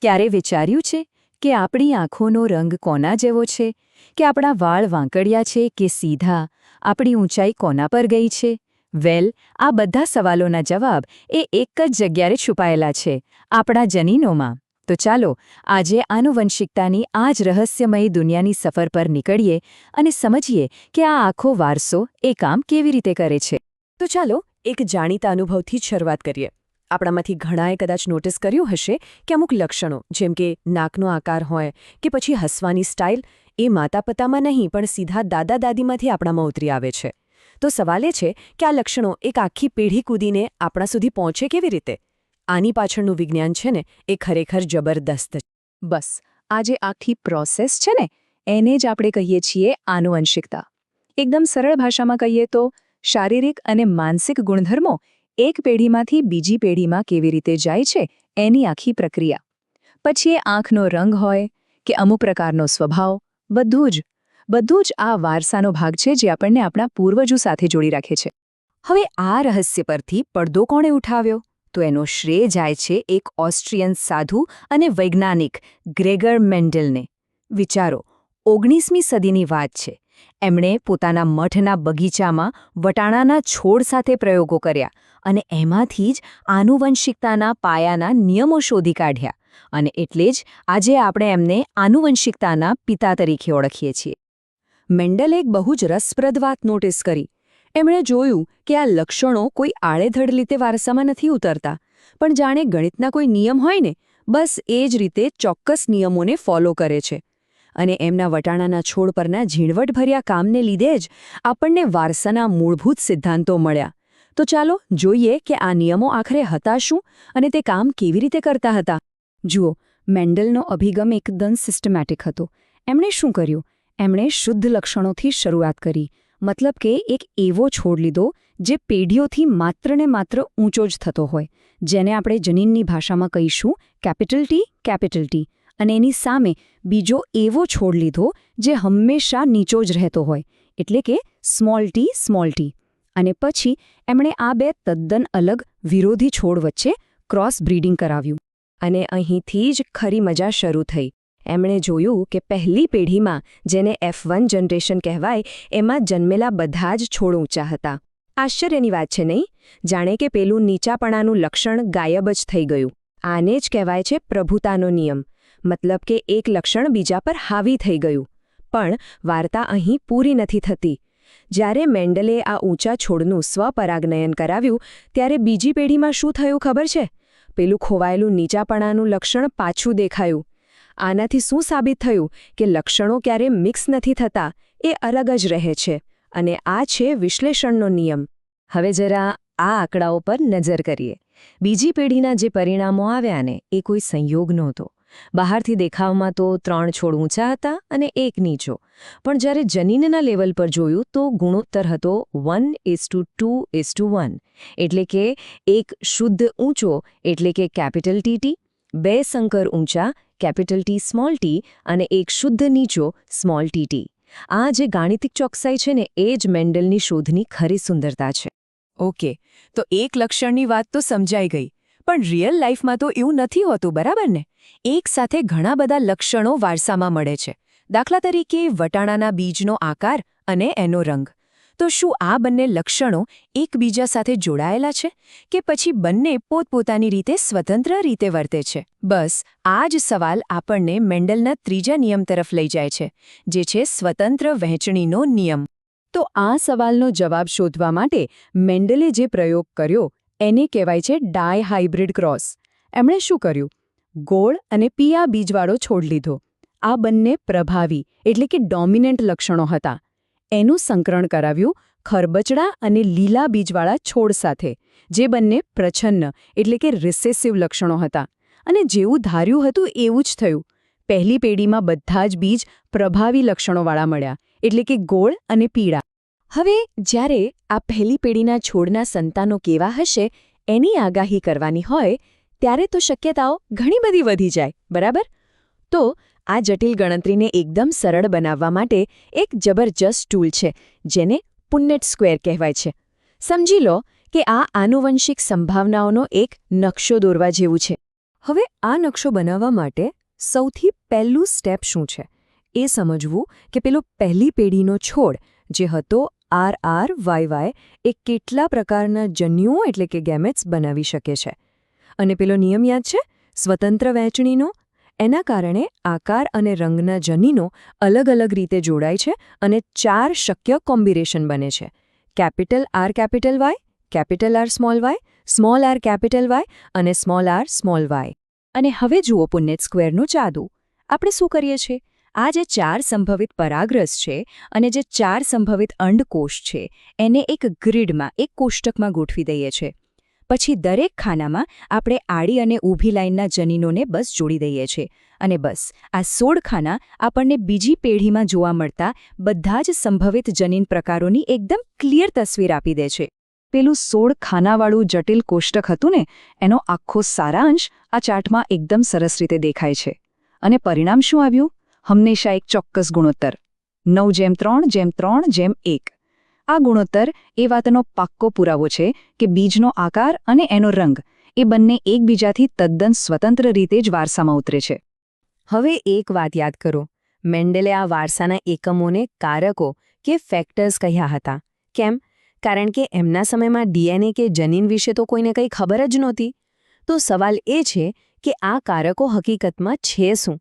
ક્યારે વિચાર્યું છે કે આપણી આંખોનો રંગ કોના જેવો છે, કે આપણા વાળ વાંકડિયા છે કે સીધા, આપણી ઊંચાઈ કોના પર ગઈ છે? આ બધા સવાલોના જવાબ એ એક જ જગ્યાએ છુપાયેલા છે, આપણા જનીનોમાં. તો ચાલો આજે આનુવંશિકતાની આ જ રહસ્યમયી દુનિયાની સફર પર નીકળીએ અને સમજીએ કે આ આખો વારસો એ કામ કેવી રીતે કરે છે. તો ચાલો એક જાણીતા અનુભવથી જ શરૂઆત કરીએ. આપણામાંથી ઘણાએ કદાચ નોટિસ કર્યું હશે કે અમુક લક્ષણો, જેમ કે નાકનો આકાર હોય કે પછી હસવાની સ્ટાઇલ, એ માતા પિતામાં નહીં પણ સીધા દાદા દાદીમાંથી આપણામાં ઉતરી આવે છે. તો સવાલ એ છે કે આ લક્ષણો એક આખી પેઢી કૂદીને આપણા સુધી પહોંચે કેવી રીતે? આની પાછળનું વિજ્ઞાન છે ને, એ ખરેખર જબરદસ્ત છે. બસ આ જે આખી પ્રોસેસ છે ને, એને જ આપણે કહીએ છીએ આનુવંશિકતા. એકદમ સરળ ભાષામાં કહીએ તો શારીરિક અને માનસિક ગુણધર્મો એક પેઢીમાંથી બીજી પેઢીમાં કેવી રીતે જાય છે એની આખી પ્રક્રિયા. પછી એ આંખનો રંગ હોય કે અમુક પ્રકારનો સ્વભાવ, બધું જ આ વારસાનો ભાગ છે જે આપણને આપણા પૂર્વજો સાથે જોડી રાખે છે. હવે આ રહસ્ય પરથી પડદો કોણે ઉઠાવ્યો? તો એનો શ્રેય જાય છે એક ઓસ્ટ્રિયન સાધુ અને વૈજ્ઞાનિક ગ્રેગર મેન્ડલને. વિચારો, 19મી સદીની વાત છે. એમણે પોતાના મઠના બગીચામાં વટાણાના છોડ સાથે પ્રયોગો કર્યા અને એમાંથી જ આનુવંશિકતાના પાયાના નિયમો શોધી કાઢ્યા. અને એટલે જ આજે આપણે એમને આનુવંશિકતાના પિતા તરીકે ઓળખીએ છીએ. મેન્ડલે એક બહુ જ રસપ્રદ વાત નોટિસ કરી. એમણે જોયું કે આ લક્ષણો કોઈ આડેધડ રીતે વારસામાં નથી ઉતરતા, પણ જાણે ગણિતના કોઈ નિયમ હોય ને, બસ એ જ રીતે ચોક્કસ નિયમોને ફોલો કરે છે. અને એમના વટાણાના છોડ પરના ઝીણવટભર્યા કામને લીધે જ આપણને વારસાના મૂળભૂત સિદ્ધાંતો મળ્યા. તો ચાલો જોઈએ કે આ નિયમો આખરે હતા શું અને તે કામ કેવી રીતે કરતા હતા. જુઓ, મેન્ડલનો અભિગમ એકદમ સિસ્ટમેટિક હતો. એમણે શું કર્યું? એમણે શુદ્ધ લક્ષણોથી શરૂઆત કરી. મતલબ કે એક એવો છોડ લીધો જે પેઢીઓથી માત્ર ને માત્ર ઊંચો જ થતો હોય, જેને આપણે જનીનની ભાષામાં કહીશું કેપિટલ ટી. અને એની સામે બીજો એવો છોડ લીધો જે હંમેશા નીચો જ રહેતો હોય, એટલે કે સ્મોલ ટી. અને પછી એમણે આ બે તદ્દન અલગ વિરોધી છોડ વચ્ચે ક્રોસ બ્રીડિંગ કરાવ્યું. અને અહીંથી જ ખરી મજા શરૂ થઈ. એમણે જોયું કે પહેલી પેઢીમાં, જેને F1 જનરેશન કહેવાય, એમાં જન્મેલા બધા જ છોડ ઊંચા હતા. આશ્ચર્યની વાત છે નહીં? જાણે કે પેલું નીચાપણાનું લક્ષણ ગાયબ જ થઈ ગયું. આને જ કહેવાય છે પ્રભુતાનો નિયમ. મતલબ કે એક લક્ષણ બીજા પર હાવી થઈ ગયું. પણ વાર્તા અહીં પૂરી નથી થતી. જ્યારે મેન્ડલે આ ઊંચા છોડનું સ્વપરાગનયન કરાવ્યું, ત્યારે બીજી પેઢીમાં શું થયું ખબર છે? પેલું ખોવાયેલું નીચાપણાનું લક્ષણ પાછું દેખાયું. આનાથી શું સાબિત થયું? કે લક્ષણો ક્યારે મિક્સ નથી થતા, એ અલગ જ રહે છે. અને આ છે વિશ્લેષણનો નિયમ. હવે જરા આ આંકડાઓ પર નજર કરીએ. બીજી પેઢીના જે પરિણામો આવ્યા ને, એ કોઈ સંયોગ નહોતો. બહારથી દેખાવમાં તો 3 છોડ ઊંચા હતા અને 1 નીચો. પણ જ્યારે જનીનના લેવલ પર જોયું તો ગુણોત્તર હતો 1:2:1. એટલે કે એક શુદ્ધ ઊંચો એટલે કે કેપિટલ ટી, 2 સંકર ઊંચા કેપિટલ ટી સ્મોલ ટી અને એક શુદ્ધ નીચો સ્મોલ ટી. આ જે ગાણિતિક ચોકસાઈ છે ને, એ જ મેન્ડલની શોધની ખરી સુંદરતા છે. ઓકે, તો એક લક્ષણની વાત તો સમજાઈ ગઈ. પણ રિયલ લાઈફમાં તો એવું નથી હોતું, બરાબર ને? એક સાથે ઘણા બધા લક્ષણો વારસામાં મળે છે. દાખલા તરીકે વટાણાના બીજનો આકાર અને એનો રંગ. તો શું આ બંને લક્ષણો એકબીજા સાથે જોડાયેલા છે કે પછી બંને પોતપોતાની રીતે સ્વતંત્ર રીતે વર્તે છે? બસ આ જ સવાલ આપણને મેન્ડલના ત્રીજા નિયમ તરફ લઈ જાય છે, જે છે સ્વતંત્ર વહેંચણીનો નિયમ. તો આ સવાલનો જવાબ શોધવા માટે મેન્ડલે જે પ્રયોગ કર્યો એને કહેવાય છે ડાયહાઇબ્રિડ ક્રોસ. એમણે શું કર્યું? ગોળ અને પીળા બીજવાળો છોડ લીધો. આ બંને પ્રભાવી એટલે કે ડોમિનન્ટ લક્ષણો હતા. એનું સંકરણ કરાવ્યું ખરબચડા અને લીલા બીજવાળા છોડ સાથે, જે બંને પ્રચ્છન્ન એટલે કે રિસેસિવ લક્ષણો હતા. અને જેવું ધાર્યું હતું એવું જ થયું. પહેલી પેઢીમાં બધા જ બીજ પ્રભાવી લક્ષણોવાળા મળ્યા, એટલે કે ગોળ અને પીળા. હવે જ્યારે આ પહેલી પેઢીના છોડના સંતાનો કેવા હશે એની આગાહી કરવાની હોય, ત્યારે તો શક્યતાઓ ઘણી બધી વધી જાય, બરાબર? તો આ જટિલ ગણતરીને એકદમ સરળ બનાવવા માટે એક જબરજસ્ત ટૂલ છે, જેને પુન્નેટ સ્ક્વેર કહેવાય છે. સમજી લો કે આ આનુવંશિક સંભાવનાઓનો એક નકશો દોરવા જેવું છે. હવે આ નકશો બનાવવા માટે સૌથી પહેલું સ્ટેપ શું છે એ સમજવું કે પેલો પહેલી પેઢીનો છોડ જે હતો RRYY એ કેટલા પ્રકારના જન્યુઓ એટલે કે ગેમેટ્સ બનાવી શકે છે. અને પેલો નિયમ યાદ છે સ્વતંત્ર વહેંચણીનો? એના કારણે આકાર અને રંગના જનીનો અલગ અલગ રીતે જોડાય છે અને 4 શક્ય કોમ્બિનેશન બને છે. Capital R capital Y, capital R small y, small r capital Y અને સ્મોલ r સ્મોલ y. અને હવે જુઓ પુન્નેટ સ્ક્વેરનું જાદુ. આપણે શું કરીએ છીએ? આ જે 4 સંભવિત પરાગરસ છે અને જે 4 સંભવિત અંડકોષ છે એને એક ગ્રીડમાં, એક કોષ્ટકમાં ગોઠવી દઈએ છીએ. પછી દરેક ખાનામાં આપણે આડી અને ઊભી લાઇનના જનીનોને બસ જોડી દઈએ છીએ. અને બસ આ 16 ખાના આપણને બીજી પેઢીમાં જોવા મળતા બધા જ સંભવિત જનીન પ્રકારોની એકદમ ક્લિયર તસવીર આપી દે છે. પેલું 16 ખાનાવાળું જટિલ કોષ્ટક હતું ને, એનો આખો સારાંશ આ ચાર્ટમાં એકદમ સરસ રીતે દેખાય છે. અને પરિણામ શું આવ્યું? હંમેશા એક ચોક્કસ ગુણોત્તર 9:3:3:1. આ ગુણોત્તર એ વાતનો પાક્કો પુરાવો છે કે બીજનો આકાર અને એનો રંગ એ બંને એકબીજાથી તદ્દન સ્વતંત્ર રીતે જ વારસામાં ઉતરે છે. હવે એક વાત યાદ કરો, મેન્ડેલે આ વારસાના એકમોને કારકો કે ફેક્ટર્સ કહ્યા હતા. કેમ? કારણ કે એમના સમયમાં DNA કે જનીન વિશે તો કોઈને કંઈ ખબર જ નહોતી. તો સવાલ એ છે કે આ કારકો હકીકતમાં છે શું?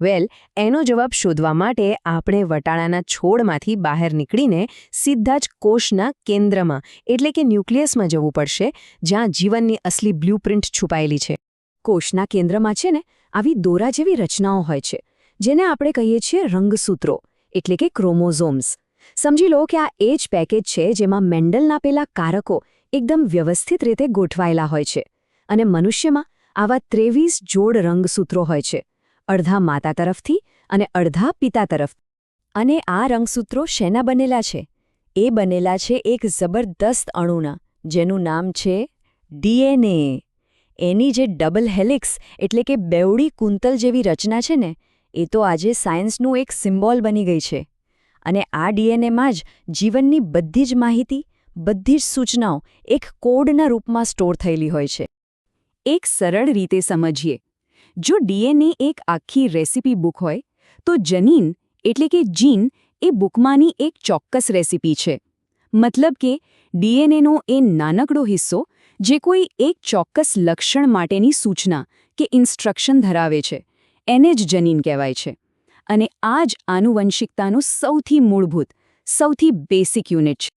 વેલ, એનો જવાબ શોધવા માટે આપણે વટાણાના છોડમાંથી બહાર નીકળીને સીધા જ કોષના કેન્દ્રમાં એટલે કે ન્યુક્લિયસમાં જવું પડશે, જ્યાં જીવનની અસલી બ્લ્યુપ્રિન્ટ છુપાયેલી છે. કોષના કેન્દ્રમાં છે ને આવી દોરા જેવી રચનાઓ હોય છે, જેને આપણે કહીએ છીએ રંગસૂત્રો એટલે કે ક્રોમોઝોમ્સ. સમજી લો કે આ એ જ પેકેજ છે જેમાં મેન્ડલના પેલા કારકો એકદમ વ્યવસ્થિત રીતે ગોઠવાયેલા હોય છે. અને મનુષ્યમાં આવા 23 જોડ રંગસૂત્રો હોય છે, અડધા માતા તરફથી અને અડધા પિતા તરફ. અને આ રંગસૂત્રો શેના બનેલા છે? એ બનેલા છે એક જબરદસ્ત અણુના, જેનું નામ છે DNA. એની જે ડબલ હેલિક્સ એટલે કે બેવડી કુંતલ જેવી રચના છે ને, એ તો આજે સાયન્સનું એક સિમ્બોલ બની ગઈ છે. અને આ DNAમાં જ જીવનની બધી જ માહિતી, બધી જ સૂચનાઓ એક કોડના રૂપમાં સ્ટોર થયેલી હોય છે. એક સરળ રીતે સમજીએ, જો DNA એક આખી રેસીપી બુક હોય, તો જનીન એટલે કે જીન એ બુકમાંની એક ચોક્કસ રેસીપી છે. મતલબ કે DNAનો એ નાનકડો હિસ્સો જે કોઈ એક ચોક્કસ લક્ષણ માટેની સૂચના કે ઇન્સ્ટ્રક્શન ધરાવે છે, એને જ જનીન કહેવાય છે. અને આ જ આનુવંશિકતાનું સૌથી મૂળભૂત, સૌથી બેસિક યુનિટ છે.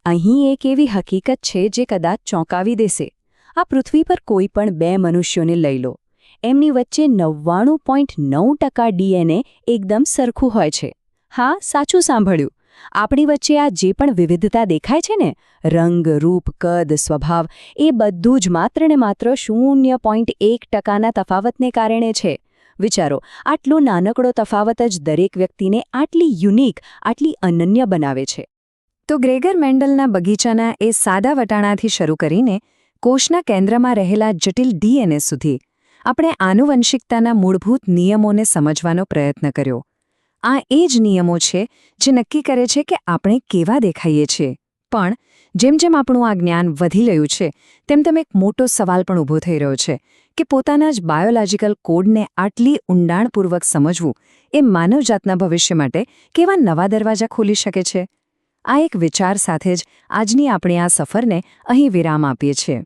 અહીં એક એવી હકીકત છે જે કદાચ ચોંકાવી દેશે. આ પૃથ્વી પર કોઈ પણ 2 મનુષ્યોને લઈ લો, એમની વચ્ચે 99.9% DNA એકદમ સરખું હોય છે. હા, સાચું સાંભળ્યું. આપણી વચ્ચે આ જે પણ વિવિધતા દેખાય છે ને, રંગ, રૂપ, કદ, સ્વભાવ, એ બધું જ માત્ર ને માત્ર 0.1%ના તફાવતને કારણે છે. વિચારો, આટલો નાનકડો તફાવત જ દરેક વ્યક્તિને આટલી યુનિક, આટલી અનન્ય બનાવે છે. તો ગ્રેગર મેન્ડલના બગીચાના એ સાદા વટાણાથી શરૂ કરીને કોષના કેન્દ્રમાં રહેલા જટિલ DNA સુધી આપણે આનુવંશિકતાના મૂળભૂત નિયમોને સમજવાનો પ્રયત્ન કર્યો. આ એ જ નિયમો છે જે નક્કી કરે છે કે આપણે કેવા દેખાઈએ છીએ. પણ જેમ જેમ આપણું આ જ્ઞાન વધી રહ્યું છે, તેમ એક મોટો સવાલ પણ ઊભો થઈ રહ્યો છે કે પોતાના જ બાયોલોજિકલ કોડને આટલી ઊંડાણપૂર્વક સમજવું એ માનવજાતના ભવિષ્ય માટે કેવા નવા દરવાજા ખોલી શકે છે. આ એક વિચાર સાથે જ આજની આપણી આ સફરને અહીં વિરામ આપીએ છીએ.